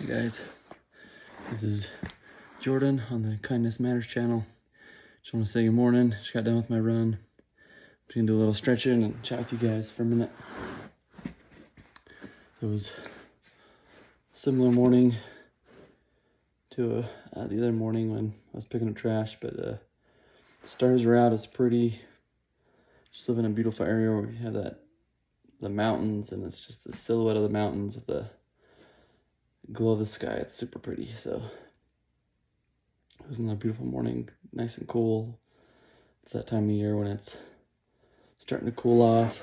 Hey guys, this is Jordan on the Kindness Matters channel. Just want to say good morning. Just got done with my run. Just gonna do a little stretching and chat with you guys for a minute. So it was a similar morning to the other morning when I was picking up trash, but the stars are out. It's pretty. Just live in a beautiful area where we have the mountains, and it's just the silhouette of the mountains with the glow of the sky. It's super pretty. So it was another beautiful morning, nice and cool. It's that time of year when it's starting to cool off.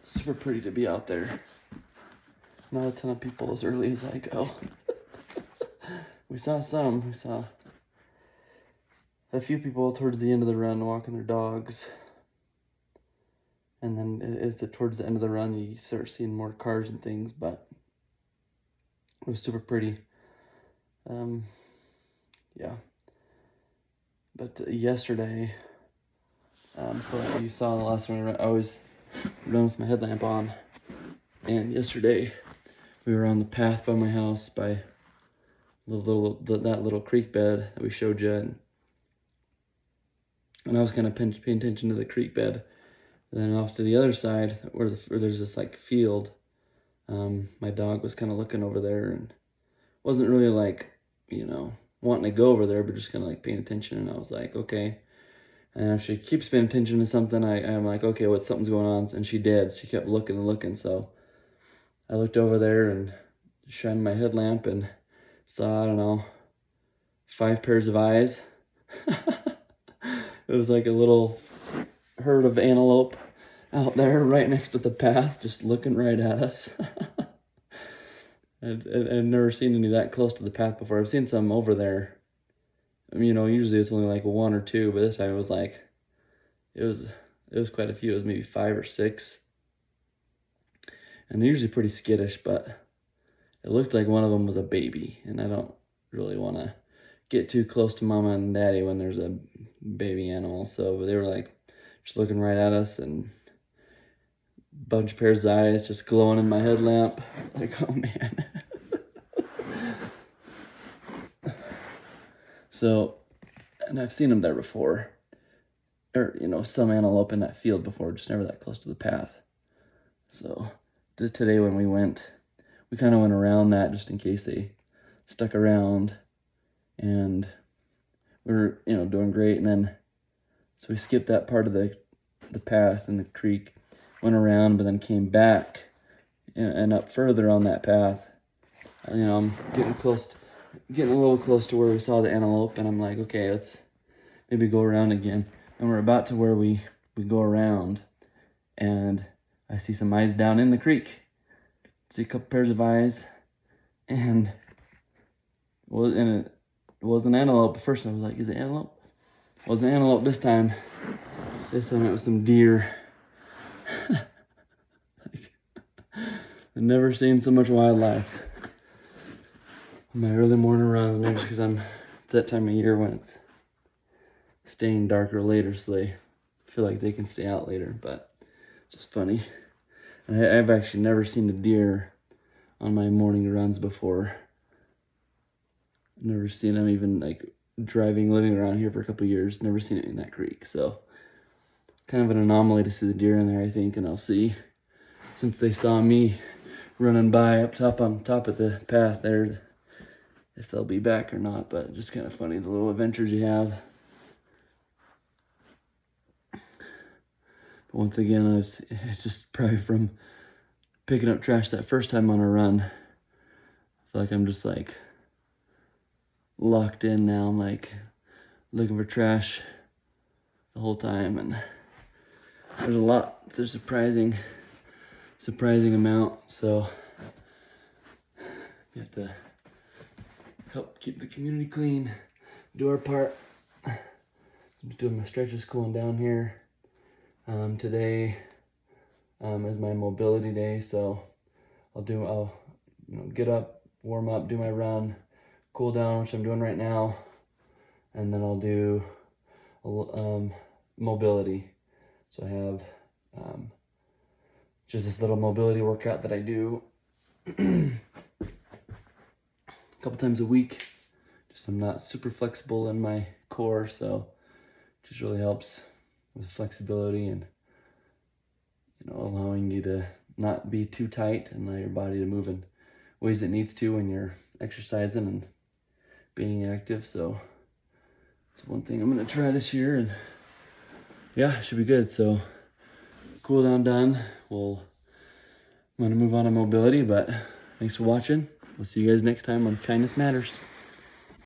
Super pretty to be out there. Not a ton of people as early as I go. We saw a few people towards the end of the run walking their dogs. And then towards the end of the run, you start seeing more cars and things, but it was super pretty. Yeah. But yesterday, so like you saw the last one, I always run with my headlamp on. And yesterday, we were on the path by my house by that little creek bed that we showed you, and I was kind of paying attention to the creek bed. And then off to the other side, where there's this like field, my dog was kind of looking over there and wasn't really like, wanting to go over there, but just kind of like paying attention. And I was like, okay. And if she keeps paying attention to something, I'm like, okay, something's going on. And she did. She kept looking and looking. So I looked over there and shined my headlamp and saw, I don't know, 5 pairs of eyes. It was like a little herd of antelope out there right next to the path, just looking right at us. I've never seen any that close to the path before. I've seen some over there. I mean, usually it's only like 1 or 2, but this time it was like, it was quite a few. It was maybe 5 or 6. And they're usually pretty skittish, but it looked like one of them was a baby, and I don't really want to get too close to mama and daddy when there's a baby animal. So they were like just looking right at us, and a bunch of pairs of eyes just glowing in my headlamp. Like, oh man. So, and I've seen them there before, or some antelope in that field before, just never that close to the path. So today when we went, we kind of went around that just in case they stuck around, and we were, doing great. And then, so we skipped that part of the path in the creek, went around, but then came back and up further on that path. I'm getting a little close to where we saw the antelope, and I'm like, okay, let's maybe go around again. And we're about to where we go around, and I see some eyes down in the creek. See a couple pairs of eyes, and it was an antelope. At first I was like, is it antelope? It wasn't antelope this time. This time it was some deer. I've never seen so much wildlife on my early morning runs. Maybe because it's that time of year when it's staying darker later, so they feel like they can stay out later. But just funny. And I've actually never seen a deer on my morning runs before. I've never seen them, even like living around here for a couple of years. Never seen it in that creek. So kind of an anomaly to see the deer in there, I think. And I'll see, since they saw me running by on top of the path there, if they'll be back or not. But just kind of funny, the little adventures you have. But once again, it's just probably from picking up trash that first time on a run. I feel like I'm just like locked in now. I'm like looking for trash the whole time, and there's surprising amount. So we have to help keep the community clean, do our part. I'm doing my stretches, cooling down here. Today is my mobility day, so I'll get up, warm up, do my run, cool down, which I'm doing right now, and then I'll do mobility. So I have just this little mobility workout that I do a couple times a week. Just I'm not super flexible in my core, so it just really helps with flexibility and allowing you to not be too tight and allow your body to move in ways it needs to when you're exercising and being active. So it's one thing I'm gonna try this year, and yeah, it should be good. So cool down done. I'm gonna move on to mobility, but thanks for watching. We'll see you guys next time on Kindness Matters.